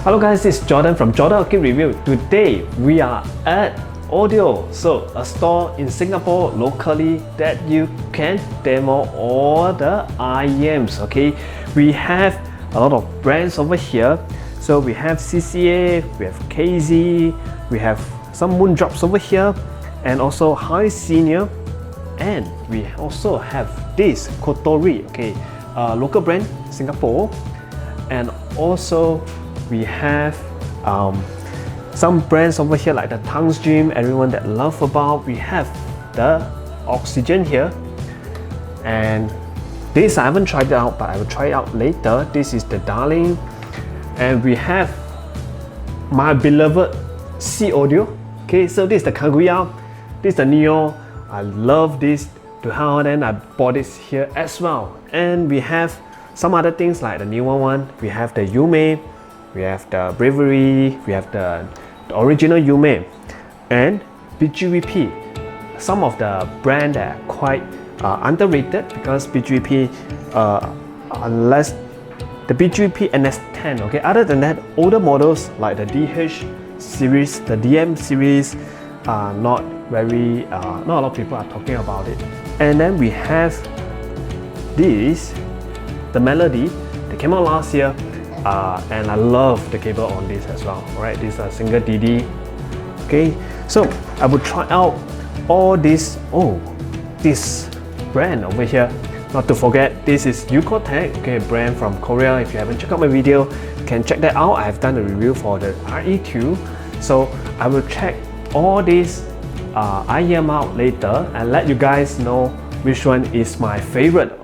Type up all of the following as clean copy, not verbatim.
Hello guys, this is Jordan from Jordan Orchid Review. Today we are at Oardio, so a store in Singapore locally that you can demo all the IEMS. Okay, we have a lot of brands over here. So we have CCA, we have KZ, we have some Moondrops over here, and also Hisenior, and we also have this Kotori, okay, local brand Singapore, and also we have some brands over here like the Tongue's Dream, everyone that love about. We have the Oxygen here, and this I haven't tried it out, but I will try it out later. This is the Darling, and we have my beloved C Audio. Okay, so this is the Kaguya, this is the Neo. I love this to how, and I bought this here as well. And we have some other things like the newer one. We have the Yume, we have the Bravery, we have the original Yume, and BGVP. Some of the brand that are quite underrated because BGVP, unless the BGVP NS10. Okay, other than that, older models like the DH series, the DM series, are not very, not a lot of people are talking about it. And then we have this, the Melody, that came out last year, and I love the cable on this as well. Alright, this is a Singa DD. Okay, so I will try out all this. Oh, this brand over here. Not to forget, this is Yuko-Tech, okay, brand from Korea. If you haven't checked out my video, you can check that out. I have done a review for the RE2. So I will check all these IEM out later and let you guys know which one is my favorite.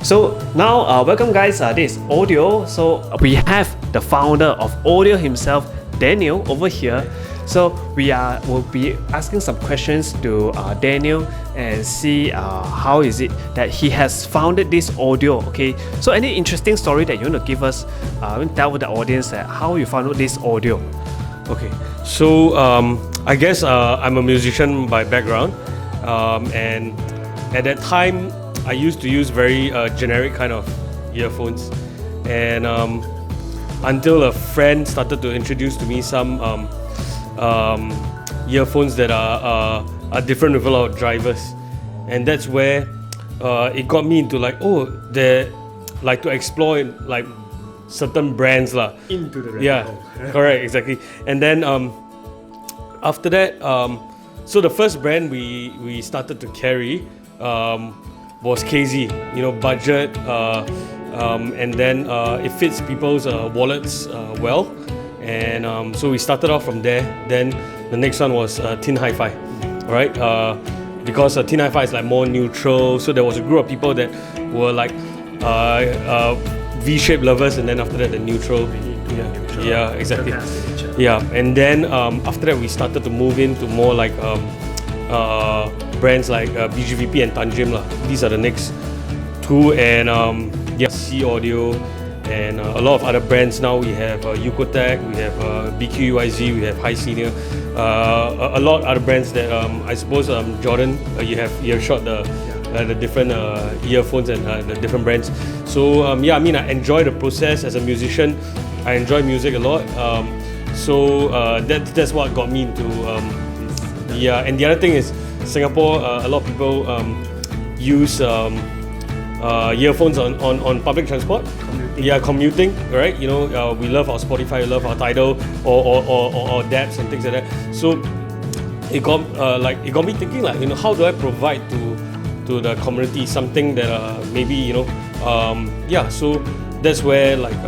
So now, welcome guys, this is Oardio. So we have the founder of Oardio himself, Daniel, over here. So will be asking some questions to Daniel and see how is it that he has founded this Oardio. Okay, so any interesting story that you want to give us, tell the audience that how you founded this Oardio. Okay, so I guess I'm a musician by background, and at that time I used to use very generic kind of earphones, and until a friend started to introduce to me some earphones that are different with a lot of drivers, and that's where it got me into like, oh, they like to explore like certain brands lah. Into the yeah, correct, exactly. And then after that, so the first brand we started to carry was KZ, you know, budget, and then it fits people's wallets well, and so we started off from there. Then the next one was Tin Hi-Fi, right? Because Tin Hi-Fi is like more neutral, so there was a group of people that were like V-shaped lovers, and then after that the neutral. Yeah, exactly. Yeah, and then after that we started to move into more like brands like BGVP and Tanjim lah. These are the next two, and yeah, C Audio, and a lot of other brands now. We have Yuko-Tech, we have BQYZ, we have Hisenior, a lot of other brands that I suppose Jordan, you have shot the the different earphones and the different brands. So yeah, I mean, I enjoy the process as a musician. I enjoy music a lot. So that's what got me into yeah. And the other thing is Singapore. A lot of people use earphones on public transport. Yeah, commuting, right? You know, we love our Spotify, we love our Tidal or Dabs and things like that. So it got me thinking, like, you know, how do I provide to the community something that maybe, you know, yeah. So that's where, like,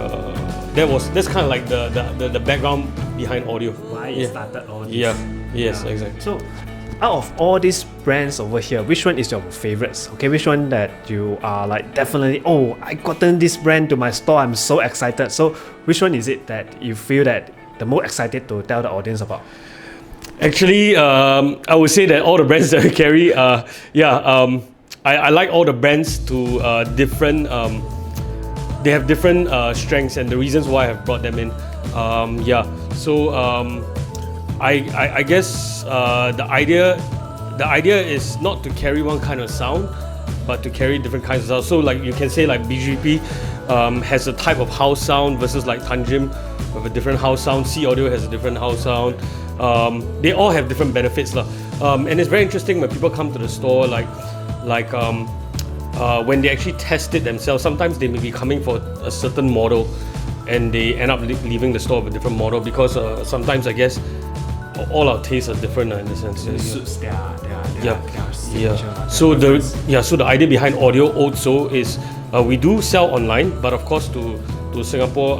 that's kind of like the background behind Oardio. Why you started all this? Yeah. Yes, exactly. So, out of all these brands over here, which one is your favorites? Okay, which one that you are like definitely, oh, I gotten this brand to my store, I'm so excited. So, which one is it that you feel that the most excited to tell the audience about? Actually, I would say that all the brands that I carry, yeah, I like all the brands to different. They have different strengths and the reasons why I have brought them in. Yeah, so I guess the idea is not to carry one kind of sound, but to carry different kinds of sound. So like you can say like BGP has a type of house sound versus like Tanjim with a different house sound. C Audio has a different house sound. They all have different benefits lah. And it's very interesting when people come to the store, like when they actually test it themselves. Sometimes they may be coming for a certain model and they end up leaving the store with a different model because sometimes I guess all our tastes are different in a sense. It suits their yeah. So the idea behind Oardio also is we do sell online, but of course to Singapore,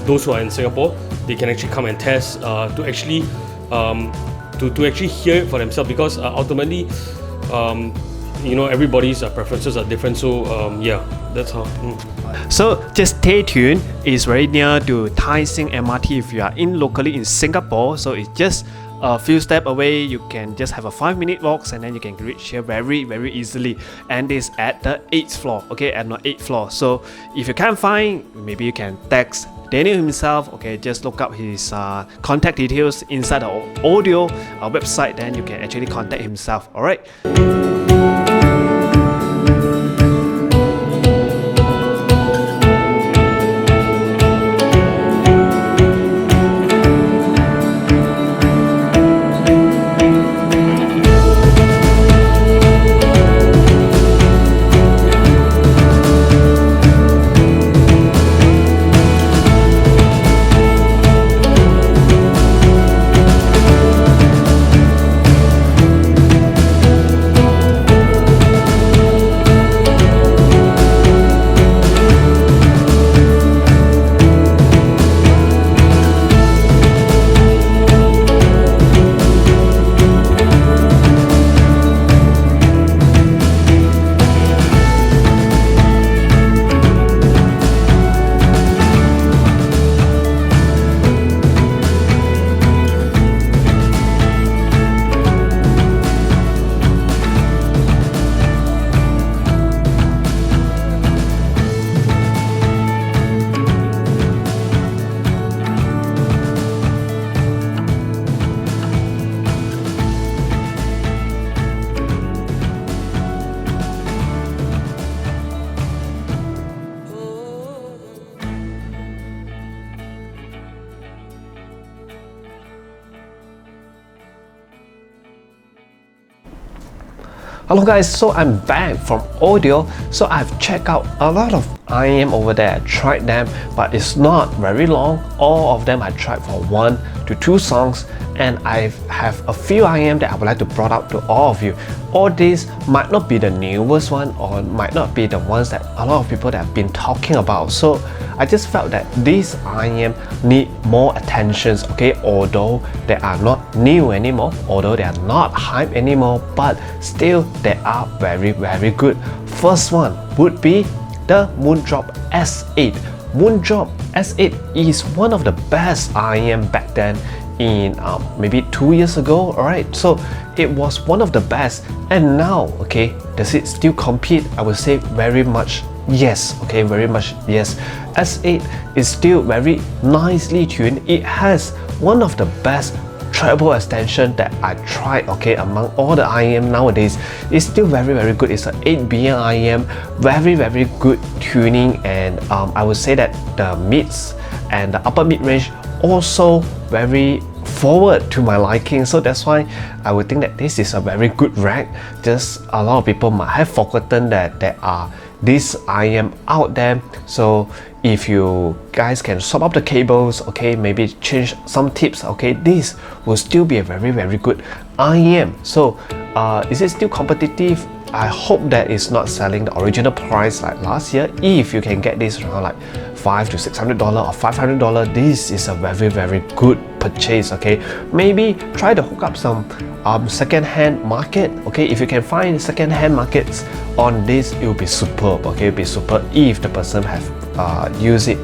those who are in Singapore, they can actually come and test to actually hear it for themselves, because ultimately, you know, everybody's preferences are different. So yeah, that's how. So just stay tuned. It's very near to Tai Seng MRT if you are locally in Singapore. So it's just a few steps away. You can just have a 5-minute walk and then you can reach here very, very easily. And it's at the 8th floor, okay, at the 8th floor. So if you can't find, maybe you can text Daniel himself, okay, just look up his contact details inside the Oardio website, then you can actually contact himself, alright? Hello guys, so I'm back from Oardio. So I've checked out a lot of IEM over there, tried them, but it's not very long. All of them I tried for 1 to 2 songs, and I have a few IEM that I would like to bring out to all of you. All these might not be the newest one, or might not be the ones that a lot of people that have been talking about. So I just felt that these IEM need more attention, okay, although they are not new anymore, although they are not hype anymore, but still they are very, very good. First one would be the Moondrop S8. Moondrop S8 is one of the best IEM back then, in maybe 2 years ago, alright? So it was one of the best, and now, okay, does it still compete? I would say very much yes, okay, very much yes. S8 is still very nicely tuned. It has one of the best treble extension that I tried, okay, among all the IEM nowadays, is still very good. It's an 8BN IEM, very good tuning, and I would say that the mids and the upper mid range also very forward to my liking. So that's why I would think that this is a very good rack. Just a lot of people might have forgotten that there are this IEM out there. So if you guys can swap up the cables, okay, maybe change some tips, okay, this will still be a very good IEM. So is it still competitive? I hope that it's not selling the original price like last year. If you can get this around like $500 to $600 or $500, this is a very good purchase, okay. Maybe try to hook up some second-hand market, okay. If you can find second-hand markets on this, it will be superb, okay. It will be superb if the person have used it,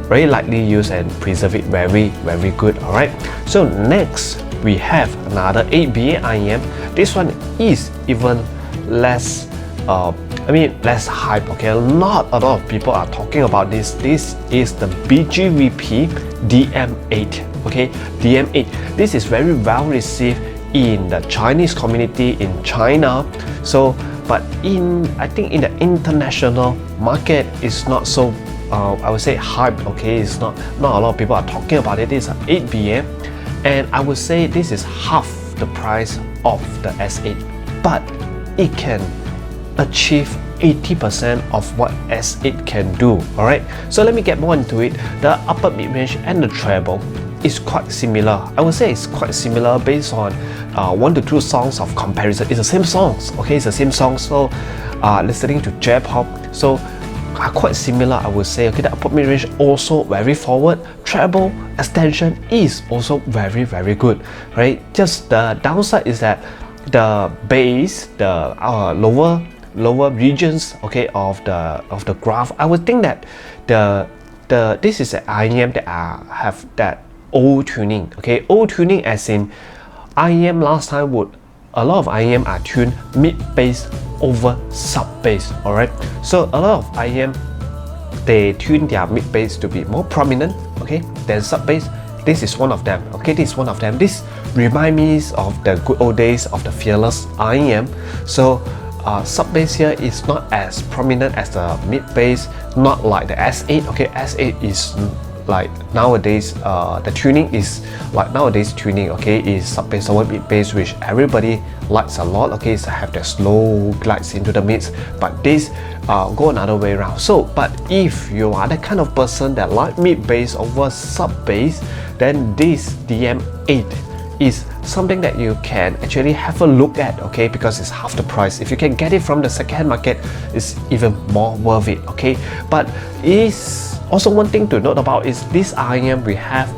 very likely use and preserve it very good. All right, so next we have another 8BA IEM. This one is even less less hype, okay. Not a lot of people are talking about this. This is the BGVP DM8, okay. DM8, this is very well received in the Chinese community in China. So but I think in the international market, it's not so I would say hype, okay. It's not a lot of people are talking about it. It's an 8BA, and I would say this is half the price of the S8, but it can achieve 80% of what S8 can do. All right, so let me get more into it. The upper mid-range and the treble is quite similar. I would say it's quite similar based on 1 to 2 songs of comparison. It's the same songs, okay. It's the same song. So listening to J-pop, so are quite similar, I would say, okay. The upper mid-range also very forward. Treble extension is also very good, right? Just the downside is that the bass, the lower regions, okay, of the graph, I would think that this is an IEM that have that old tuning, okay. Old tuning as in IEM last time a lot of IEM are tuned mid bass over sub bass. All right, so a lot of IEM, they tune their mid bass to be more prominent, okay, than sub bass. This is one of them, okay. This is one of them. This reminds me of the good old days of the Fearless IEM. So sub bass here is not as prominent as the mid bass, not like the S8, okay. S8 is like nowadays, the tuning is like nowadays tuning, okay, is sub bass over mid bass, which everybody likes a lot, okay. So have the slow glides into the mids, but this go another way around. So but if you are the kind of person that like mid bass over sub bass, then this DM8 is something that you can actually have a look at, okay, because it's half the price. If you can get it from the second market, it's even more worth it, okay. But is also one thing to note about is this IEM, we have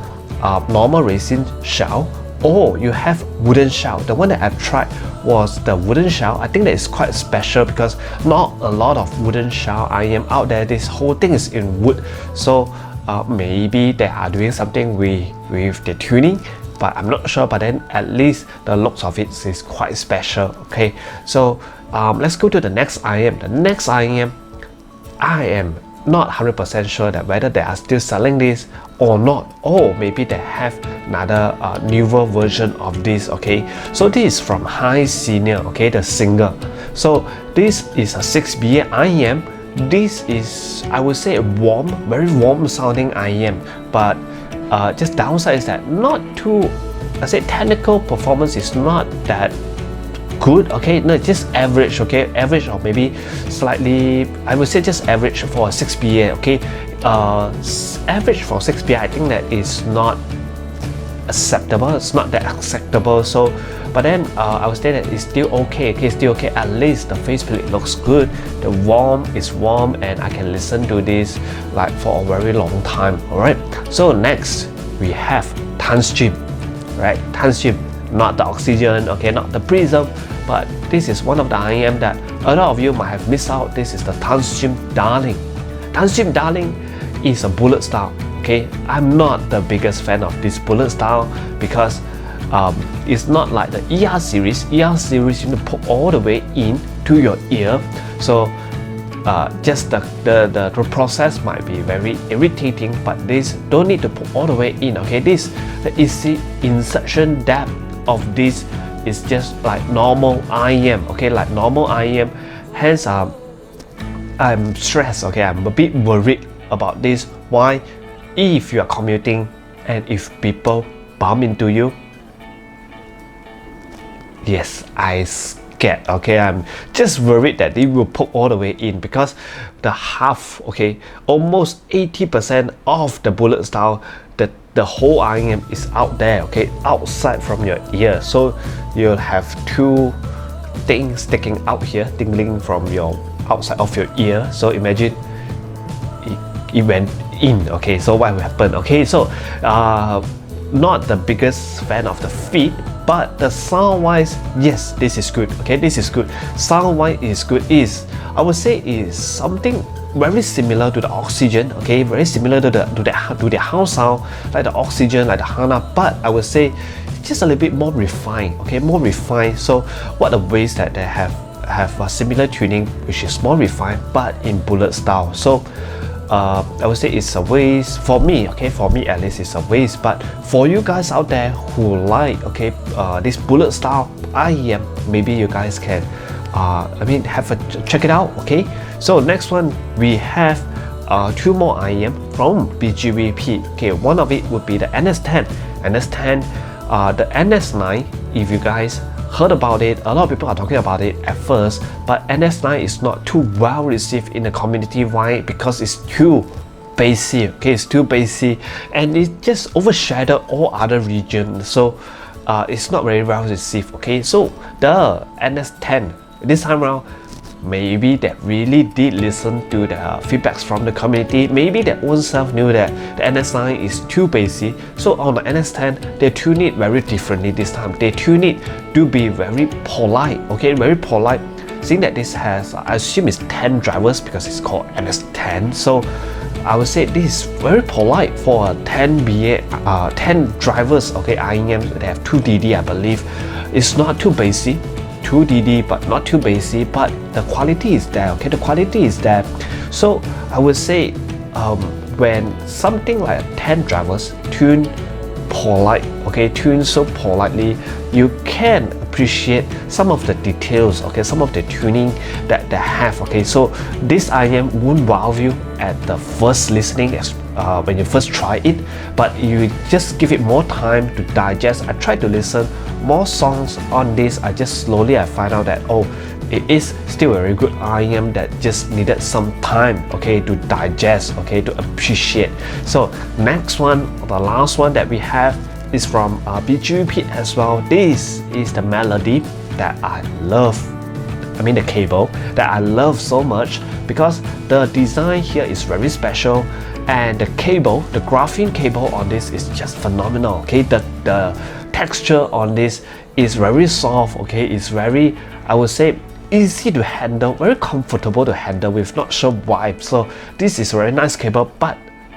normal resin shell, or you have wooden shell. The one that I tried was the wooden shell. I think that is quite special because not a lot of wooden shell IEM out there. This whole thing is in wood, so maybe they are doing something with the tuning, but I'm not sure. But then at least the looks of it is quite special, okay. So let's go to the next IEM. The next IEM, I am not 100% sure that whether they are still selling this or not, or maybe they have another newer version of this, okay. So this is from Hisenior, okay, the Singa. So this is a 6BA IEM. This is, I would say, a warm, very warm sounding IEM, but just downside is that not too, I say, technical performance is not that good, okay. No, just average, okay, average or maybe slightly, I would say just average for a 6BA, okay. Average for 6BA, I think that is not acceptable. It's not that acceptable. So but then I would say that it's still okay, okay, still okay. At least the faceplate looks good, the warm is warm, and I can listen to this like for a very long time. All right, so next we have Tungsten, right? Tungsten, not the Oxygen, okay, not the Prism, but this is one of the IEM that a lot of you might have missed out. This is the Tungsten Darling. Tungsten Darling is a bullet style, okay. I'm not the biggest fan of this bullet style because it's not like the ER series. ER series, you need to poke all the way in to your ear. So just the process might be very irritating, but this don't need to put all the way in. Okay, this the easy insertion depth of this is just like normal IEM. Okay, like normal IEM. Hence, I'm stressed. Okay, I'm a bit worried about this. Why? If you are commuting and if people bump into you, yes, I get, okay, I'm just worried that they will poke all the way in, because the half, okay, almost 80% of the bullet style, the whole IEM is out there, okay, outside from your ear. So you'll have two things sticking out here, tingling from your outside of your ear. So imagine it went in. Okay, so what will happen? Okay, so not the biggest fan of the feet, but the sound wise, yes, this is good. Okay, this is good. Sound wise is good. Is, I would say, is something very similar to the Oxygen. Okay, very similar to the house sound, like the Oxygen, like the Hana, but I would say just a little bit more refined. Okay, more refined. So what the ways that they have a similar tuning, which is more refined, but in bullet style. So I would say it's a waste for me. Okay, for me at least it's a waste, but for you guys out there who like, okay, this bullet style IEM, maybe you guys can have a check it out. Okay, so next one we have two more IEM from BGVP. Okay, one of it would be the NS10, the NS9. If you guys heard about it, a lot of people are talking about it at first, but NS9 is not too well received in the community. Why? Because it's too bassy. Okay, it's too bassy, and it just overshadowed all other regions. So it's not very well received. Okay, so the NS10 this time around, maybe they really did listen to the feedbacks from the community. Maybe their own self knew that the NS9 is too bassy. So on the NS10, they tune it very differently this time. They tune it to be very polite. Okay, very polite. Seeing that this has, I assume it's 10 drivers because it's called NS10. So I would say this is very polite for a 10 drivers. Okay, IEMs, they have 2 DD, I believe. It's not too bassy. 2 DD, but not too bassy, but the quality is there. Okay, the quality is there. So I would say when something like 10 drivers tune polite, okay, tune so politely, you can appreciate some of the details, okay, some of the tuning that they have. Okay, so this IEM won't wow you at the first listening as when you first try it, but you just give it more time to digest. I tried to listen more songs on this. I find out that, oh, it is still a very good IEM that just needed some time, okay, to digest, okay, to appreciate. So next one, the last one that we have is from BGP as well. This is the Melody that I love. I mean the cable that I love so much, because the design here is very special, and the cable, the graphene cable on this is just phenomenal. Okay, the texture on this is very soft. Okay, it's very, I would say, easy to handle, very comfortable to handle with not sure why. So this is a very nice cable, but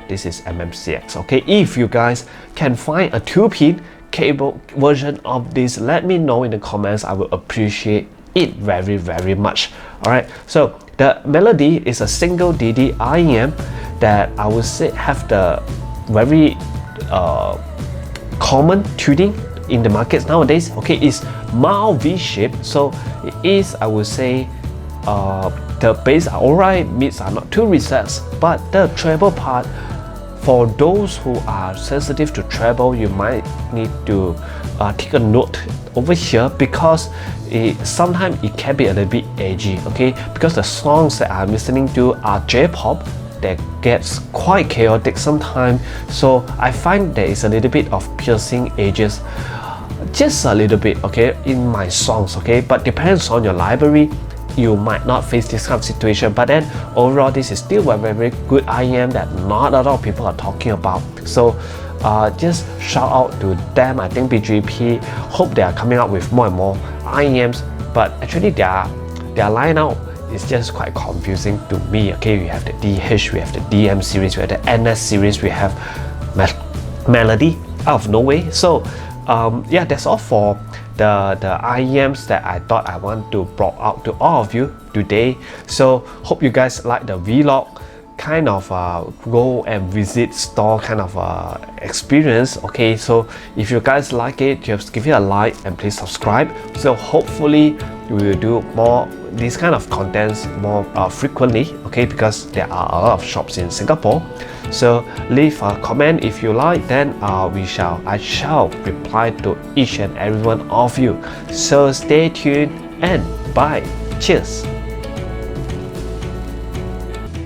this is MMCX. Okay, if you guys can find a 2-pin cable version of this, let me know in the comments. I will appreciate it very, very much. All right, so the Melody is a single DD IEM that I would say have the very common tuning in the markets nowadays. Okay, it's mild V shape, so it is, I would say, the bass are alright, mids are not too recessed, but the treble part, for those who are sensitive to treble, you might need to take a note over here, because sometimes it can be a little bit edgy. Okay, because the songs that I'm listening to are J-pop that gets quite chaotic sometimes, so I find there is a little bit of piercing edges, just a little bit, okay, in my songs. Okay, but depends on your library, you might not face this kind of situation. But then overall, this is still a very good IEM that not a lot of people are talking about. So just shout out to them. I think BGP hope they are coming up with more and more IEMs, but actually their lineup is just quite confusing to me. Okay, we have the DH, we have the DM series, we have the NS series, we have Melody out of nowhere. So yeah, that's all for the IEMs that I thought I want to bring out to all of you today. So hope you guys like the vlog kind of go and visit store kind of experience. Okay, so if you guys like it, just give it a like and please subscribe. So hopefully we will do more these kind of contents more frequently, okay, because there are a lot of shops in Singapore. So leave a comment if you like, then I shall reply to each and every one of you. So stay tuned and bye. Cheers.